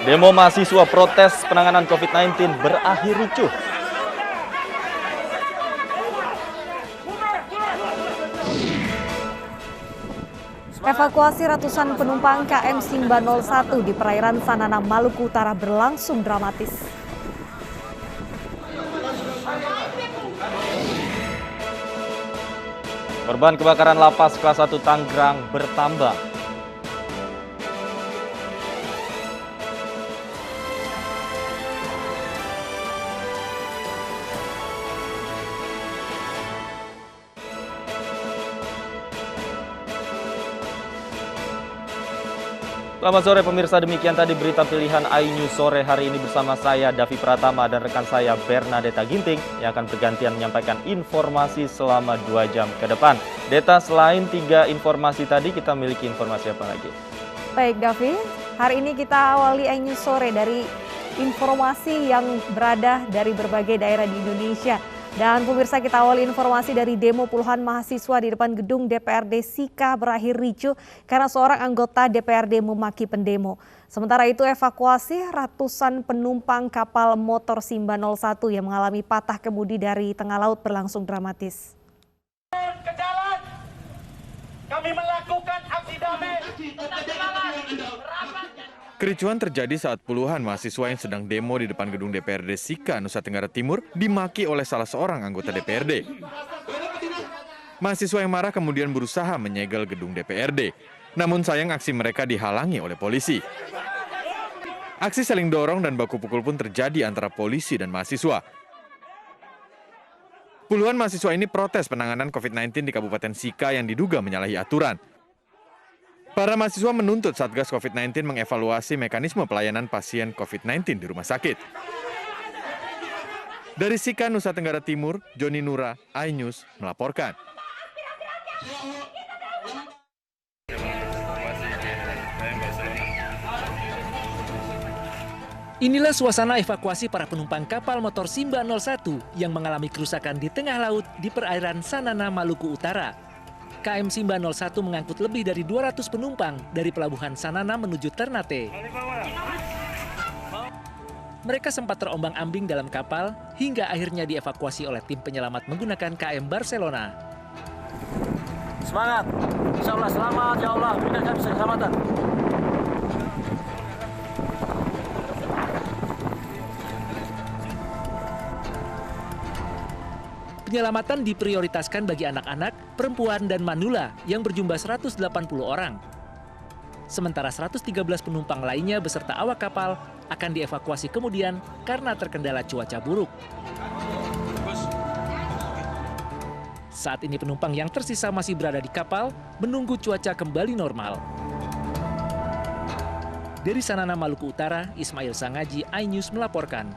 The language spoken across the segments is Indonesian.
Demo mahasiswa protes penanganan COVID-19 berakhir ricuh. Evakuasi ratusan penumpang KM Simba 01 di perairan Sanana, Maluku Utara berlangsung dramatis. Korban kebakaran lapas kelas 1 Tangerang bertambah. Selamat sore pemirsa, demikian tadi berita pilihan iNews sore hari ini bersama saya Davi Pratama dan rekan saya Bernadetta Ginting yang akan bergantian menyampaikan informasi selama 2 jam ke depan. Deta, selain 3 informasi tadi, kita miliki informasi apa lagi? Baik Davi, hari ini kita awali iNews sore dari informasi yang berada dari berbagai daerah di Indonesia. Dan pemirsa, kita awali informasi dari demo puluhan mahasiswa di depan gedung DPRD Sika berakhir ricuh karena seorang anggota DPRD memaki pendemo. Sementara itu evakuasi ratusan penumpang kapal motor Simba 01 yang mengalami patah kemudi dari tengah laut berlangsung dramatis. Ke jalan, kami melakukan aksi damai. Kericuhan terjadi saat puluhan mahasiswa yang sedang demo di depan gedung DPRD Sika, Nusa Tenggara Timur, dimaki oleh salah seorang anggota DPRD. Mahasiswa yang marah kemudian berusaha menyegel gedung DPRD. Namun sayang aksi mereka dihalangi oleh polisi. Aksi saling dorong dan baku pukul pun terjadi antara polisi dan mahasiswa. Puluhan mahasiswa ini protes penanganan COVID-19 di Kabupaten Sika yang diduga menyalahi aturan. Para mahasiswa menuntut Satgas COVID-19 mengevaluasi mekanisme pelayanan pasien COVID-19 di rumah sakit. Dari Sika, Nusa Tenggara Timur, Joni Nura, iNews melaporkan. Inilah suasana evakuasi para penumpang kapal motor Simba 01 yang mengalami kerusakan di tengah laut di perairan Sanana, Maluku Utara. KM Simba 01 mengangkut lebih dari 200 penumpang dari pelabuhan Sanana menuju Ternate. Mereka sempat terombang-ambing dalam kapal hingga akhirnya dievakuasi oleh tim penyelamat menggunakan KM Barcelona. Semangat, insya Allah selamat, ya Allah berikan kami keselamatan. Penyelamatan diprioritaskan bagi anak-anak, perempuan, dan manula yang berjumlah 180 orang. Sementara 113 penumpang lainnya beserta awak kapal akan dievakuasi kemudian karena terkendala cuaca buruk. Saat ini penumpang yang tersisa masih berada di kapal menunggu cuaca kembali normal. Dari Sanana, Maluku Utara, Ismail Sangaji, iNews melaporkan.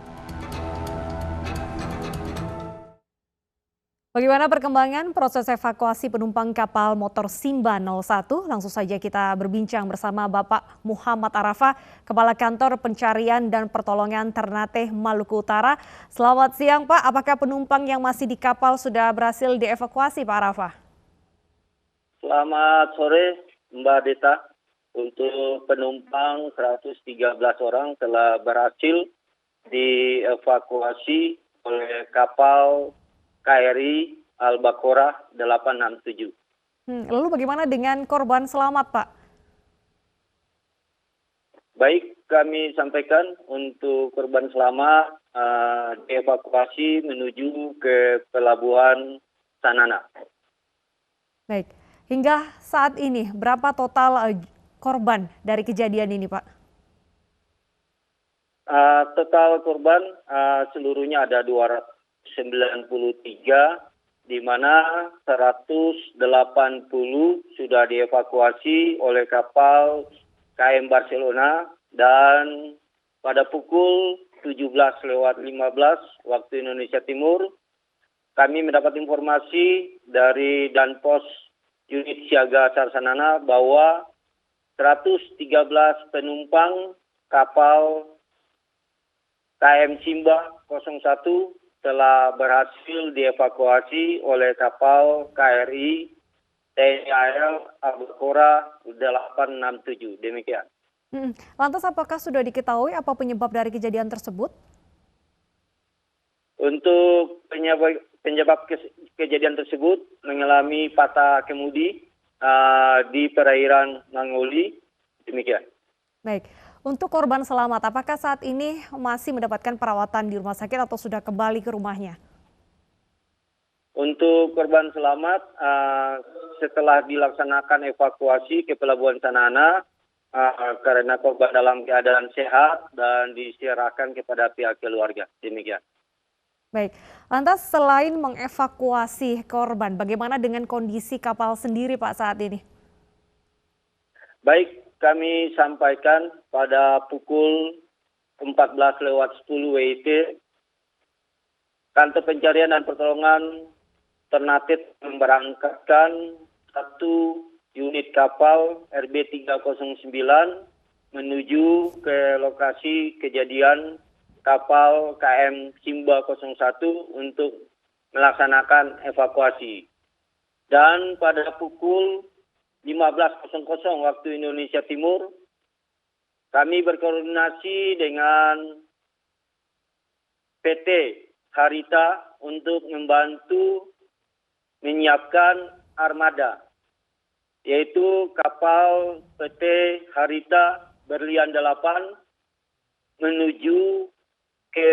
Bagaimana perkembangan proses evakuasi penumpang kapal motor Simba 01? Langsung saja kita berbincang bersama Bapak Muhammad Arafah, Kepala Kantor Pencarian dan Pertolongan Ternate, Maluku Utara. Selamat siang Pak, apakah penumpang yang masih di kapal sudah berhasil dievakuasi Pak Arafah? Selamat sore Mbak Deta. Untuk penumpang 113 orang telah berhasil dievakuasi oleh kapal KRI Al-Baqarah 867. Lalu bagaimana dengan korban selamat, Pak? Baik, kami sampaikan untuk korban selamat dievakuasi menuju ke pelabuhan Sanana. Baik, hingga saat ini berapa total korban dari kejadian ini, Pak? Total korban seluruhnya ada 293, di mana 180 sudah dievakuasi oleh kapal KM Barcelona, dan pada pukul 17.15 waktu Indonesia Timur kami mendapat informasi dari Danpos Unit Siaga Sarsanana bahwa 113 penumpang kapal KM Simba 01 telah berhasil dievakuasi oleh kapal KRI TNI AL Al-Baqarah 867. Demikian. Lantas apakah sudah diketahui apa penyebab dari kejadian tersebut? Untuk penyebab kejadian tersebut mengalami patah kemudi di perairan Mangoli. Demikian. Baik, untuk korban selamat, apakah saat ini masih mendapatkan perawatan di rumah sakit atau sudah kembali ke rumahnya? Untuk korban selamat, setelah dilaksanakan evakuasi ke Pelabuhan Sanana, karena korban dalam keadaan sehat dan diserahkan kepada pihak keluarga. Demikian. Baik, lantas selain mengevakuasi korban, bagaimana dengan kondisi kapal sendiri Pak saat ini? Baik, kami sampaikan pada pukul 14:10 WIT, Kantor Pencarian dan Pertolongan Ternate memberangkatkan satu unit kapal RB309 menuju ke lokasi kejadian kapal KM Simba 01 untuk melaksanakan evakuasi. Dan pada pukul 15.00 waktu Indonesia Timur, kami berkoordinasi dengan PT Harita untuk membantu menyiapkan armada, yaitu kapal PT Harita Berlian 8 menuju ke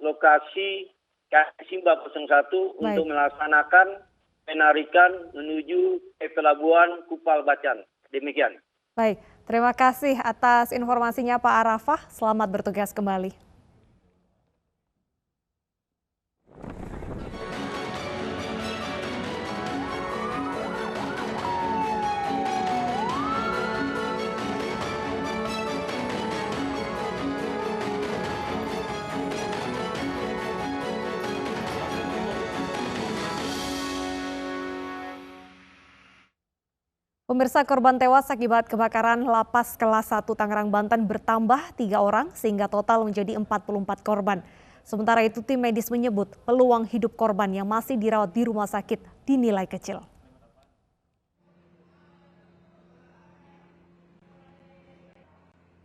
lokasi Simba 01 untuk melaksanakan penarikan menuju ke Pelabuhan Kupal Bacan. Demikian. Baik, terima kasih atas informasinya Pak Arafah. Selamat bertugas kembali. Pemirsa, korban tewas akibat kebakaran lapas kelas 1 Tangerang, Banten bertambah 3 orang sehingga total menjadi 44 korban. Sementara itu tim medis menyebut peluang hidup korban yang masih dirawat di rumah sakit dinilai kecil.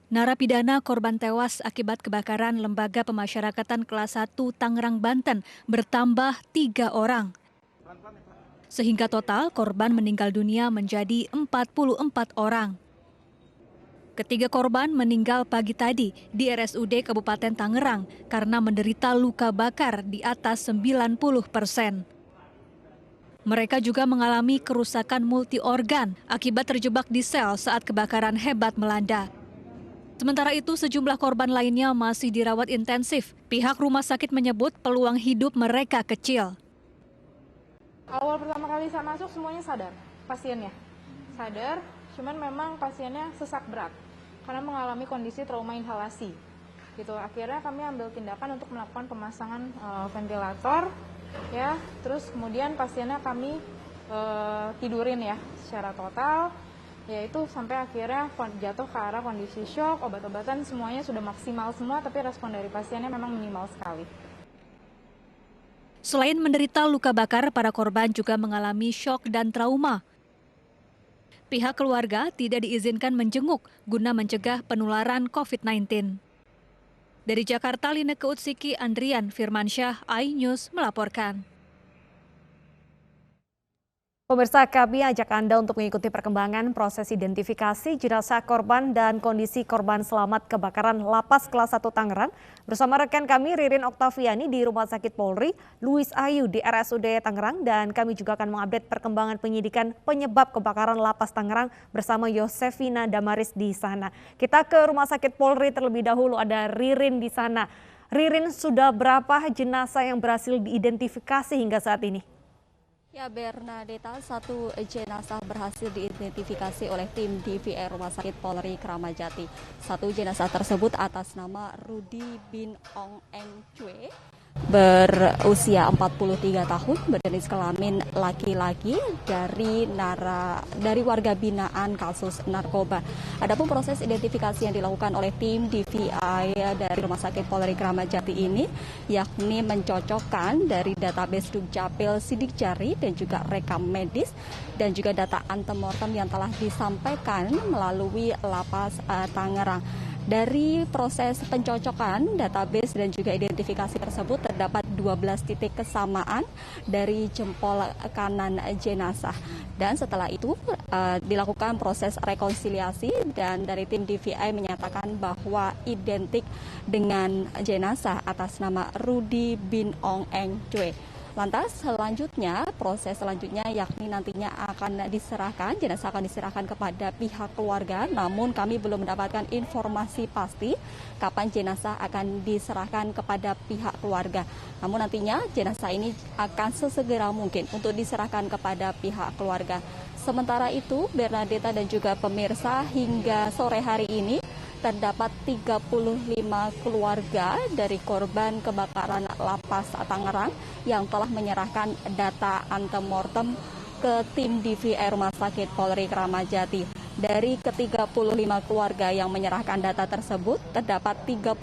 Narapidana korban tewas akibat kebakaran Lembaga Pemasyarakatan kelas 1 Tangerang, Banten bertambah 3 orang. Sehingga total korban meninggal dunia menjadi 44 orang. Ketiga korban meninggal pagi tadi di RSUD Kabupaten Tangerang karena menderita luka bakar di atas 90%. Mereka juga mengalami kerusakan multiorgan akibat terjebak di sel saat kebakaran hebat melanda. Sementara itu sejumlah korban lainnya masih dirawat intensif. Pihak rumah sakit menyebut peluang hidup mereka kecil. Awal pertama kali saya masuk semuanya sadar, pasiennya sadar, cuman memang pasiennya sesak berat karena mengalami kondisi trauma inhalasi. Gitu. Akhirnya kami ambil tindakan untuk melakukan pemasangan ventilator, ya. Terus kemudian pasiennya kami tidurin ya secara total, yaitu sampai akhirnya jatuh ke arah kondisi shock, obat-obatan semuanya sudah maksimal semua, tapi respon dari pasiennya memang minimal sekali. Selain menderita luka bakar, para korban juga mengalami syok dan trauma. Pihak keluarga tidak diizinkan menjenguk guna mencegah penularan COVID-19. Dari Jakarta, Lineke Utsiki, Andrian Firmansyah, iNews melaporkan. Pemirsa, kami ajak Anda untuk mengikuti perkembangan proses identifikasi jenazah korban dan kondisi korban selamat kebakaran lapas kelas 1 Tangerang bersama rekan kami Ririn Oktaviani di Rumah Sakit Polri, Louis Ayu di RSUD Tangerang, dan kami juga akan mengupdate perkembangan penyidikan penyebab kebakaran lapas Tangerang bersama Yosefina Damaris di sana. Kita ke Rumah Sakit Polri terlebih dahulu, ada Ririn di sana. Ririn, sudah berapa jenazah yang berhasil diidentifikasi hingga saat ini? Ya, Bernadetta, satu jenazah berhasil diidentifikasi oleh tim DVR Rumah Sakit Polri Kramat Jati. Satu jenazah tersebut atas nama Rudi bin Ong Eng Chue berusia 43 tahun, berjenis kelamin laki-laki dari warga binaan kasus narkoba. Adapun proses identifikasi yang dilakukan oleh tim DVI dari Rumah Sakit Polri Kramat Jati ini yakni mencocokkan dari database Dukcapil sidik jari dan juga rekam medis dan juga data antemortem yang telah disampaikan melalui Lapas Tangerang. Dari proses pencocokan database dan juga identifikasi tersebut terdapat 12 titik kesamaan dari jempol kanan jenazah. Dan setelah itu dilakukan proses rekonsiliasi dan dari tim DVI menyatakan bahwa identik dengan jenazah atas nama Rudy bin Ong Eng Chue. Lantas proses selanjutnya yakni nantinya jenazah akan diserahkan kepada pihak keluarga, namun kami belum mendapatkan informasi pasti kapan jenazah akan diserahkan kepada pihak keluarga. Namun nantinya jenazah ini akan sesegera mungkin untuk diserahkan kepada pihak keluarga. Sementara itu, Bernadetta dan juga pemirsa, hingga sore hari ini terdapat 35 keluarga dari korban kebakaran Lapas Tangerang yang telah menyerahkan data antemortem ke tim DVI Rumah Sakit Polri Kramat Jati. Dari ke-35 keluarga yang menyerahkan data tersebut, terdapat 31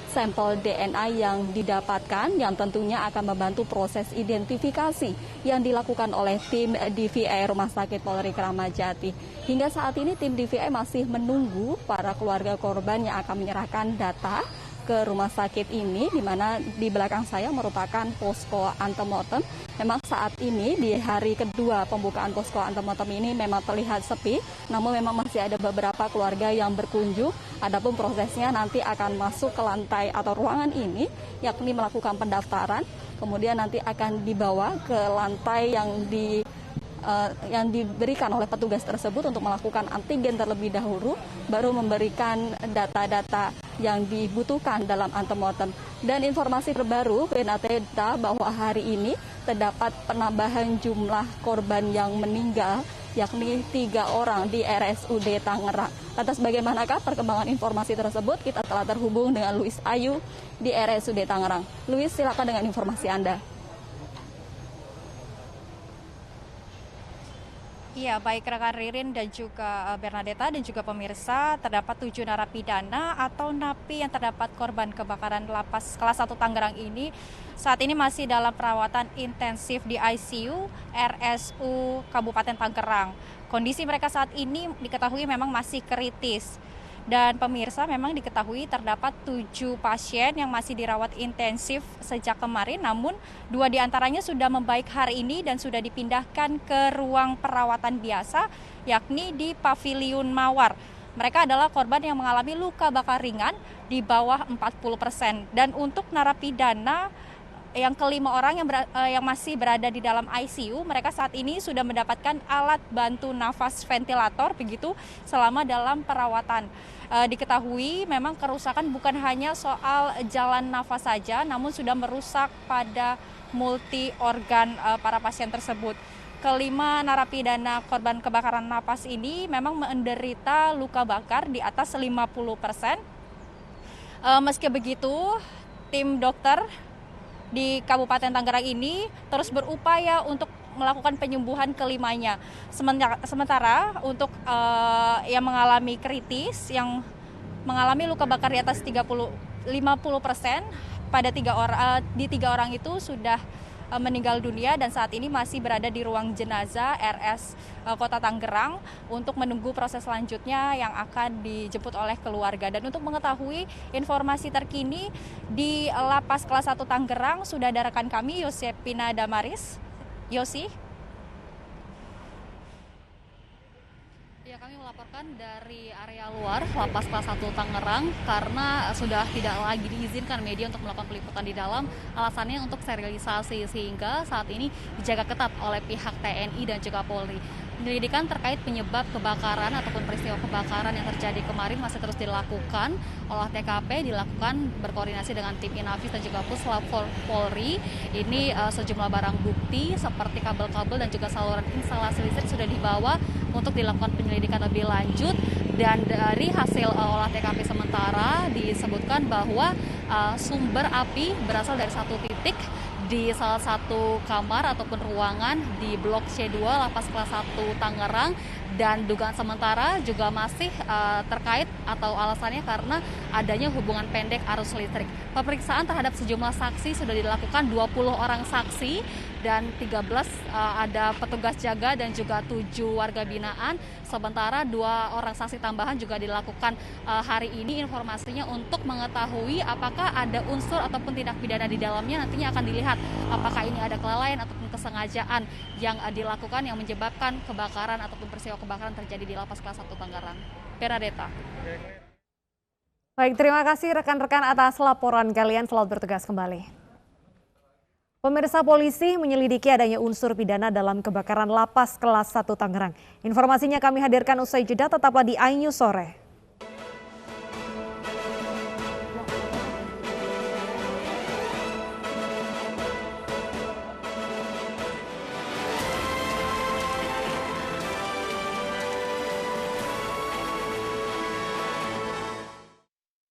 sampel DNA yang didapatkan yang tentunya akan membantu proses identifikasi yang dilakukan oleh tim DVI Rumah Sakit Polri Kramat Jati. Hingga saat ini tim DVI masih menunggu para keluarga korban yang akan menyerahkan data ke rumah sakit ini, di mana di belakang saya merupakan posko antemortem. Memang saat ini di hari kedua pembukaan posko antemortem ini memang terlihat sepi, namun memang masih ada beberapa keluarga yang berkunjung. Adapun prosesnya nanti akan masuk ke lantai atau ruangan ini, yakni melakukan pendaftaran, kemudian nanti akan dibawa ke lantai yang diberikan oleh petugas tersebut untuk melakukan antigen terlebih dahulu, baru memberikan data-data yang dibutuhkan dalam antemortem. Dan informasi terbaru, Bernadetta, bahwa hari ini terdapat penambahan jumlah korban yang meninggal, yakni 3 orang di RSUD Tangerang. Lantas bagaimanakah perkembangan informasi tersebut? Kita telah terhubung dengan Luis Ayu di RSUD Tangerang. Luis, silakan dengan informasi Anda. Iya, baik rekan Ririn dan juga Bernadetta dan juga pemirsa, terdapat 7 narapidana atau napi yang terdapat korban kebakaran Lapas kelas 1 Tangerang ini saat ini masih dalam perawatan intensif di ICU RSU Kabupaten Tangerang. Kondisi mereka saat ini diketahui memang masih kritis. Dan pemirsa, memang diketahui terdapat 7 pasien yang masih dirawat intensif sejak kemarin, namun 2 diantaranya sudah membaik hari ini dan sudah dipindahkan ke ruang perawatan biasa, yakni di Paviliun Mawar. Mereka adalah korban yang mengalami luka bakar ringan di bawah 40%. Dan untuk narapidana yang ke-5 orang yang masih berada di dalam ICU, mereka saat ini sudah mendapatkan alat bantu nafas ventilator begitu selama dalam perawatan. Diketahui memang kerusakan bukan hanya soal jalan nafas saja, namun sudah merusak pada multi organ para pasien tersebut. Ke-5 narapidana korban kebakaran napas ini memang menderita luka bakar di atas 50%. Meski begitu, tim dokter di Kabupaten Tangerang ini terus berupaya untuk melakukan penyembuhan ke-5-nya. Sementara untuk yang mengalami kritis, yang mengalami luka bakar di atas 50% pada 3 orang itu sudah meninggal dunia dan saat ini masih berada di ruang jenazah RS Kota Tangerang untuk menunggu proses selanjutnya yang akan dijemput oleh keluarga. Dan untuk mengetahui informasi terkini di Lapas kelas 1 Tangerang sudah ada rekan kami Yosepina Damaris. Yosi. Ya, kami melaporkan dari area luar Lapas kelas 1 Tangerang karena sudah tidak lagi diizinkan media untuk melakukan peliputan di dalam, alasannya untuk sterilisasi, sehingga saat ini dijaga ketat oleh pihak TNI dan juga Polri. Penyelidikan terkait penyebab kebakaran ataupun peristiwa kebakaran yang terjadi kemarin masih terus dilakukan. Olah TKP dilakukan berkoordinasi dengan tim Inafis dan juga Puslap Polri. Ini sejumlah barang bukti seperti kabel-kabel dan juga saluran instalasi listrik sudah dibawa untuk dilakukan penyelidikan lebih lanjut. Dan dari hasil olah TKP sementara disebutkan bahwa sumber api berasal dari satu titik di salah satu kamar ataupun ruangan di Blok C2 Lapas Kelas 1 Tangerang, dan dugaan sementara juga masih terkait atau alasannya karena adanya hubungan pendek arus listrik. Pemeriksaan terhadap sejumlah saksi sudah dilakukan, 20 orang saksi dan 13 ada petugas jaga dan juga 7 warga binaan. Sementara 2 orang saksi tambahan juga dilakukan hari ini informasinya untuk mengetahui apakah ada unsur ataupun tindak pidana di dalamnya. Nantinya akan dilihat apakah ini ada kelalaian ataupun kesengajaan yang dilakukan yang menyebabkan kebakaran ataupun peristiwa kebakaran terjadi di Lapas Kelas 1 Tangerang. Bernadetta. Baik, terima kasih rekan-rekan atas laporan kalian. Selamat bertugas kembali. Pemirsa, polisi menyelidiki adanya unsur pidana dalam kebakaran Lapas Kelas 1 Tangerang. Informasinya kami hadirkan usai jeda, tetaplah di iNews Sore.